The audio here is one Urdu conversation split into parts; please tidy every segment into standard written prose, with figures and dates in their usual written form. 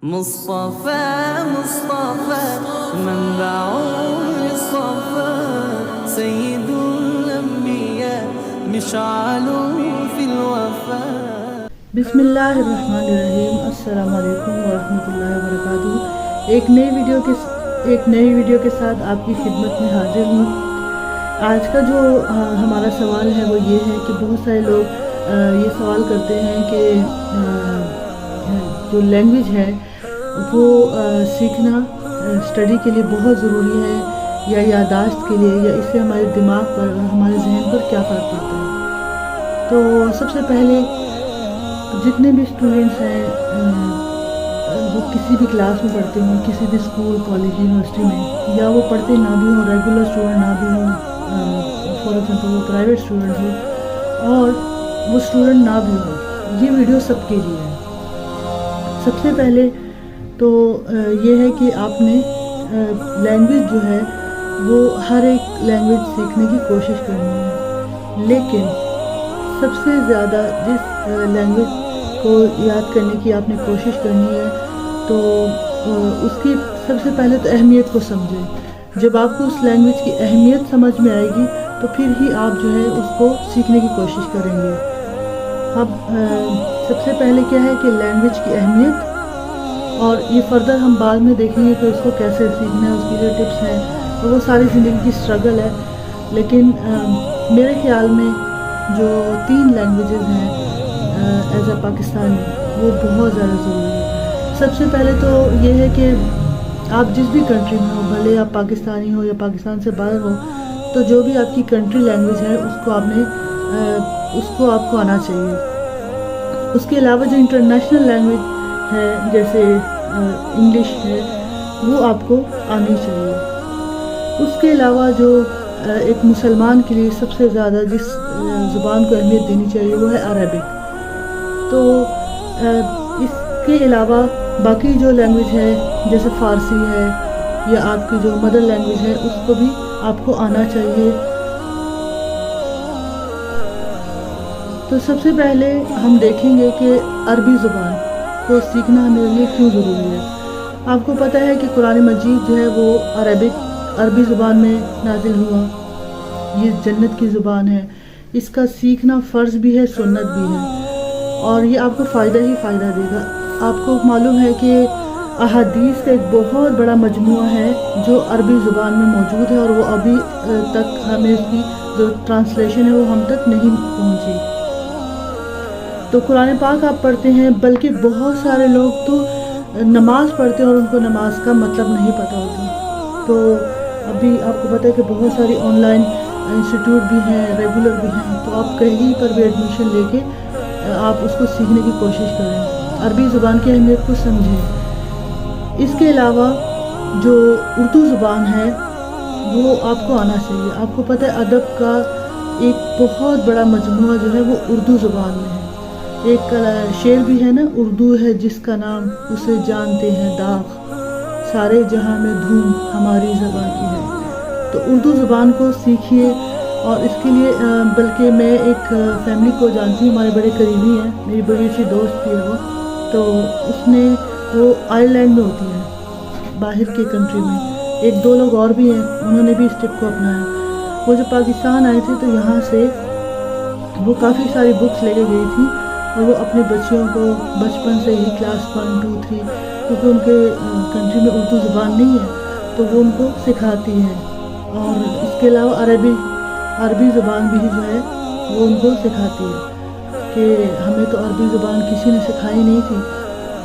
مصطفى مصطفى منبع الصفا سيد الأنبياء مشعل في الوفاء. بسم اللہ الرحمن الرحیم. السلام علیکم ورحمۃ اللہ وبرکاتہ. ایک نئی ویڈیو کے ساتھ آپ کی خدمت میں حاضر ہوں. آج کا جو ہمارا سوال ہے وہ یہ ہے کہ بہت سارے لوگ یہ سوال کرتے ہیں کہ جو لینگویج ہے وہ سیکھنا اسٹڈی کے لیے بہت ضروری ہے یا یادداشت کے لیے، یا اس سے ہمارے دماغ پر اور ہمارے ذہن پر کیا فرق پڑتا ہے. تو سب سے پہلے جتنے بھی اسٹوڈنٹس ہیں وہ کسی بھی کلاس میں پڑھتے ہوں، کسی بھی اسکول، کالج، یونیورسٹی میں، یا وہ پڑھتے نہ بھی ہوں، ریگولر اسٹوڈنٹ نہ بھی ہوں، فار ایگزامپل وہ پرائیویٹ اسٹوڈنٹ ہو اور وہ اسٹوڈنٹ نہ بھی ہو، یہ ویڈیو سب کے لیے ہے. سب سے پہلے تو یہ ہے کہ آپ نے لینگویج جو ہے وہ ہر ایک لینگویج سیکھنے کی کوشش کرنی ہے، لیکن سب سے زیادہ جس لینگویج کو یاد کرنے کی آپ نے کوشش کرنی ہے تو اس کی سب سے پہلے تو اہمیت کو سمجھیں. جب آپ کو اس لینگویج کی اہمیت سمجھ میں آئے گی تو پھر ہی آپ جو ہے اس کو سیکھنے کی کوشش کریں گے. اب سب سے پہلے کیا ہے کہ لینگویج کی اہمیت، اور یہ فردر ہم بعد میں دیکھیں گے کہ اس کو کیسے سیکھنا ہے، اس کی جو ٹپس ہیں، اور وہ ساری زندگی کی اسٹرگل ہے. لیکن میرے خیال میں جو 3 لینگویجز ہیں ایز اے پاکستانی وہ بہت زیادہ ضروری ہے. سب سے پہلے تو یہ ہے کہ آپ جس بھی کنٹری میں ہو، بھلے آپ پاکستانی ہو یا پاکستان سے باہر ہو، تو جو بھی آپ کی کنٹری لینگویج ہے اس کو آپ کو آنا چاہیے. اس کے علاوہ جو انٹرنیشنل لینگویج ہے جیسے انگلش ہے وہ آپ کو آنی چاہیے. اس کے علاوہ جو ایک مسلمان کے لیے سب سے زیادہ جس زبان کو اہمیت دینی چاہیے وہ ہے عربک. تو اس کے علاوہ باقی جو لینگویج ہے جیسے فارسی ہے یا آپ کی جو مدر لینگویج ہے اس کو بھی آپ کو آنا چاہیے. تو سب سے پہلے ہم دیکھیں گے کہ عربی زبان کو سیکھنا ہمارے لیے کیوں ضروری ہے. آپ کو پتہ ہے کہ قرآن مجید جو ہے وہ عربی زبان میں نازل ہوا. یہ جنت کی زبان ہے، اس کا سیکھنا فرض بھی ہے، سنت بھی ہے، اور یہ آپ کو فائدہ ہی فائدہ دے گا. آپ کو معلوم ہے کہ احادیث کا ایک بہت بڑا مجموعہ ہے جو عربی زبان میں موجود ہے، اور وہ ابھی تک ہمیں اس کی جو ٹرانسلیشن ہے وہ ہم تک نہیں پہنچی. تو قرآن پاک آپ پڑھتے ہیں، بلکہ بہت سارے لوگ تو نماز پڑھتے ہیں اور ان کو نماز کا مطلب نہیں پتہ ہوتا. تو ابھی آپ کو پتہ ہے کہ بہت ساری آن لائن انسٹیٹیوٹ بھی ہیں، ریگولر بھی ہیں، تو آپ کہیں پر بھی ایڈمیشن لے کے آپ اس کو سیکھنے کی کوشش کریں، عربی زبان کی اہمیت کو سمجھیں. اس کے علاوہ جو اردو زبان ہے وہ آپ کو آنا چاہیے. آپ کو پتہ ہے ادب کا ایک بہت بڑا مجموعہ جو ہے وہ اردو زبان میں ہے. ایک شعر بھی ہے نا، اردو ہے جس کا نام اسے جانتے ہیں داغ، سارے جہاں میں دھوم ہماری زبان کی ہے. تو اردو زبان کو سیکھیے. اور اس کے لیے بلکہ میں ایک فیملی کو جانتی ہوں، ہمارے بڑے قریبی ہیں، میری بڑی اچھی دوست بھی ہے وہ. تو وہ آئرلینڈ میں ہوتی ہے، باہر کے کنٹری میں. 1-2 لوگ اور بھی ہیں، انہوں نے بھی اس ٹپ کو اپنایا. وہ جو پاکستان آئے تھے تو یہاں سے وہ کافی ساری بکس لے کے گئی تھی، اور وہ اپنے بچیوں کو بچپن سے ہی کلاس 1, 2, 3 کیونکہ ان کے کنٹری میں اردو زبان نہیں ہے تو وہ ان کو سکھاتی ہے. اور اس کے علاوہ عربی زبان بھی جو ہے وہ ان کو سکھاتی ہے کہ ہمیں تو عربی زبان کسی نے سکھائی نہیں تھی،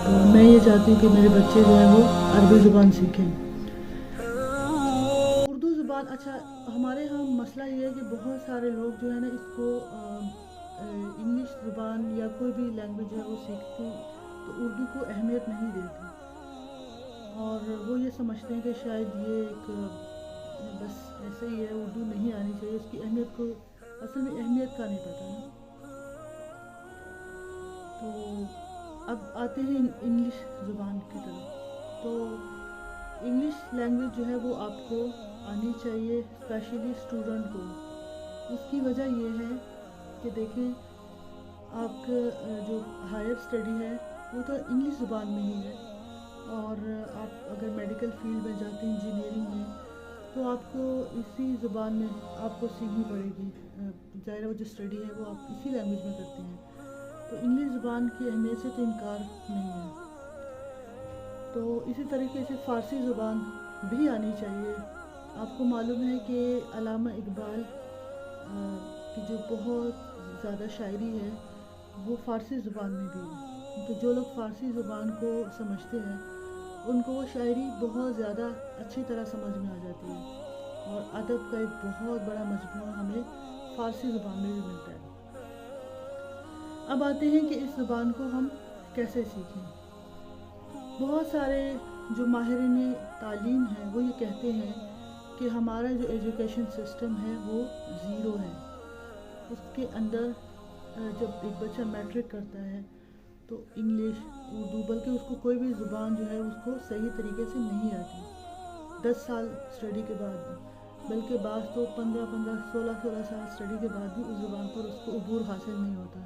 تو میں یہ چاہتی ہوں کہ میرے بچے جو ہیں وہ عربی زبان سیکھیں. اردو زبان اچھا، ہمارے ہاں مسئلہ یہ ہے کہ بہت سارے لوگ جو ہے نا اس کو انگلش زبان یا کوئی بھی لینگویج ہے وہ سیکھتے تو اردو کو اہمیت نہیں دیتے، اور وہ یہ سمجھتے ہیں کہ شاید یہ ایک بس ایسے ہی ہے، اردو نہیں آنی چاہیے. اس کی اہمیت کو اصل میں اہمیت کا نہیں پتہ نا. تو اب آتے ہیں انگلش زبان کی طرف. تو انگلش لینگویج جو ہے وہ آپ کو آنی چاہیے، اسپیشلی اسٹوڈنٹ کو. اس کی وجہ یہ ہے کہ دیکھیں آپ کا جو ہائر اسٹڈی ہے وہ تو انگلش زبان میں ہی ہے، اور آپ اگر میڈیکل فیلڈ میں جاتے ہیں انجینئرنگ میں تو آپ کو اسی زبان میں آپ کو سیکھنی پڑے گی. ظاہر ہے وہ جو اسٹڈی ہے وہ آپ اسی لینگویج میں کرتے ہیں. تو انگلش زبان کی اہمیت سے تو انکار نہیں ہے. تو اسی طریقے سے فارسی زبان بھی آنی چاہیے. آپ کو معلوم ہے کہ علامہ اقبال کی جو بہت زیادہ شاعری ہے وہ فارسی زبان میں بھی ہے. تو جو لوگ فارسی زبان کو سمجھتے ہیں ان کو وہ شاعری بہت زیادہ اچھی طرح سمجھ میں آ جاتی ہے. اور ادب کا ایک بہت بڑا مجموعہ ہمیں فارسی زبان میں بھی ملتا ہے. اب آتے ہیں کہ اس زبان کو ہم کیسے سیکھیں. بہت سارے جو ماہرین تعلیم ہیں وہ یہ کہتے ہیں کہ ہمارا جو ایجوکیشن سسٹم ہے وہ زیرو ہے. اس کے اندر جب ایک بچہ میٹرک کرتا ہے تو انگلش اردو بلکہ اس کو کوئی بھی زبان جو ہے اس کو صحیح طریقے سے نہیں آتی 10 سال اسٹڈی کے بعد بھی. بلکہ بعض تو 15 16 سال اسٹڈی کے بعد بھی اس زبان پر اس کو عبور حاصل نہیں ہوتا,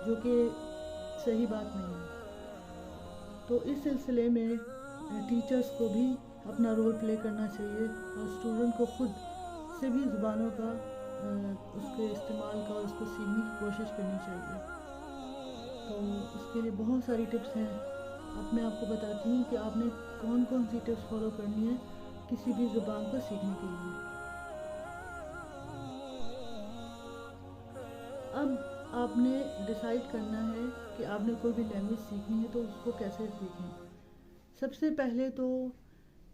جو کہ صحیح بات نہیں ہے. تو اس سلسلے میں ٹیچرز کو بھی اپنا رول پلے کرنا چاہیے اور اسٹوڈنٹ کو خود سے بھی زبانوں کا اس کے استعمال کا اور اس کو سیکھنے کی کوشش کرنی چاہیے. تو اس کے لیے بہت ساری ٹپس ہیں. اب میں آپ کو بتاتی ہوں کہ آپ نے کون کون سی ٹپس فالو کرنی ہے کسی بھی زبان کو سیکھنے کے لیے. اب آپ نے ڈیسائیڈ کرنا ہے کہ آپ نے کوئی بھی لینگویج سیکھنی ہے تو اس کو کیسے سیکھیں. سب سے پہلے تو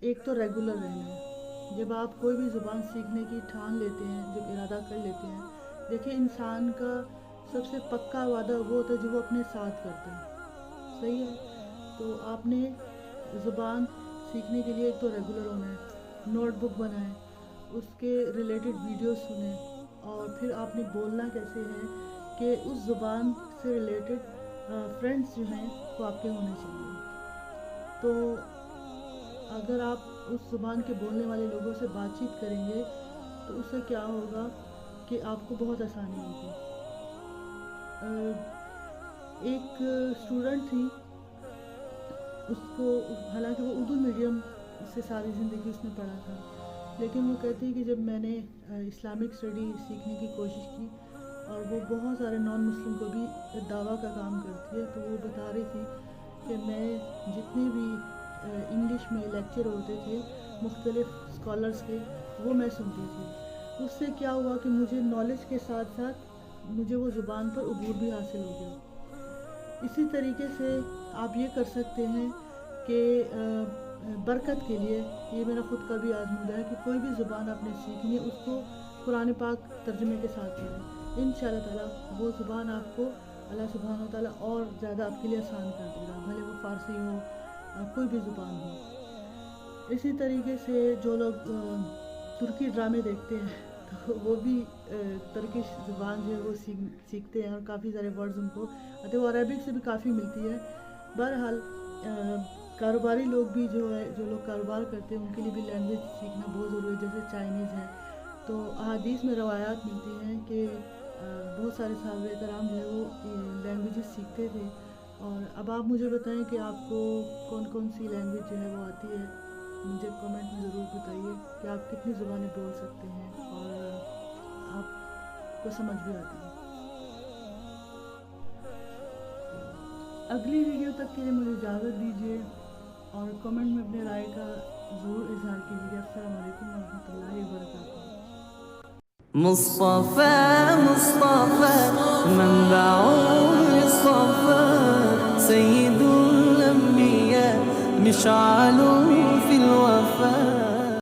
ایک تو ریگولر رہنا ہے. جب آپ کوئی بھی زبان سیکھنے کی ٹھان لیتے ہیں, جب ارادہ کر لیتے ہیں, دیکھیں انسان کا سب سے پکا وعدہ وہ ہوتا ہے جو وہ اپنے ساتھ کرتا ہے. صحیح ہے. تو آپ نے زبان سیکھنے کے لیے ایک تو ریگولر ہونا ہے, نوٹ بک بنائیں, اس کے ریلیٹڈ ویڈیوز سنیں, اور پھر آپ نے بولنا کیسے ہے کہ اس زبان سے ریلیٹڈ فرینڈس جو ہیں وہ آپ کے ہونے چاہیے. تو اگر آپ اس زبان کے بولنے والے لوگوں سے بات چیت کریں گے تو اس سے کیا ہوگا کہ آپ کو بہت آسانی ہوگی. ایک اسٹوڈنٹ تھی, اس کو حالانکہ وہ اردو میڈیم سے ساری زندگی اس نے پڑھا تھا, لیکن وہ کہتی ہے کہ جب میں نے اسلامک اسٹڈی سیکھنے کی کوشش کی اور وہ بہت سارے نان مسلم کو بھی دعویٰ کا کام کرتی ہے, تو وہ بتا رہی تھی کہ میں جتنے بھی انگلش میں لیکچر ہوتے تھے مختلف اسکالرس کے وہ میں سنتی تھی. اس سے کیا ہوا کہ مجھے نالج کے ساتھ ساتھ مجھے وہ زبان پر عبور بھی حاصل ہو گیا. اسی طریقے سے آپ یہ کر سکتے ہیں کہ برکت کے لیے, یہ میرا خود کا بھی آزمودہ ہے کہ کوئی بھی زبان آپ نے سیکھنی ہے اس کو قرآن پاک ترجمے کے ساتھ کریں. انشاءاللہ تعالیٰ وہ زبان آپ کو اللہ سبحانہ و تعالیٰ اور زیادہ آپ کے لیے آسان کر دے گا, بھلے وہ فارسی ہو کوئی بھی زبان ہو. اسی طریقے سے جو لوگ ترکی ڈرامے دیکھتے ہیں تو وہ بھی ترکش زبان جو ہے وہ سیکھتے ہیں, اور کافی سارے ورڈز ان کو آتے ہیں. وہ عربک سے بھی کافی ملتی ہے. بہرحال کاروباری لوگ بھی جو لوگ کاروبار کرتے ہیں ان کے لیے بھی لینگویج سیکھنا بہت ضروری ہے, جیسے چائنیز ہے. تو احادیث میں روایات ملتی ہیں کہ بہت سارے صحابہ کرام جو ہے وہ لینگویجز سیکھتے تھے. اور اب آپ مجھے بتائیں کہ آپ کو کون کون سی لینگویج جو ہے وہ آتی ہے. مجھے کمنٹ میں ضرور بتائیے کہ آپ کتنی زبانیں بول سکتے ہیں اور آپ کو سمجھ بھی آتی ہے. اگلی ویڈیو تک کے لیے مجھے اجازت دیجیے اور کمنٹ میں اپنے رائے کا ضرور اظہار کیجیے. السلام علیکم ورحمۃ اللہ وبرکاتہ. مصطفى مصطفى منبع الصفا سيد الأنبياء مشعل في الوفاء.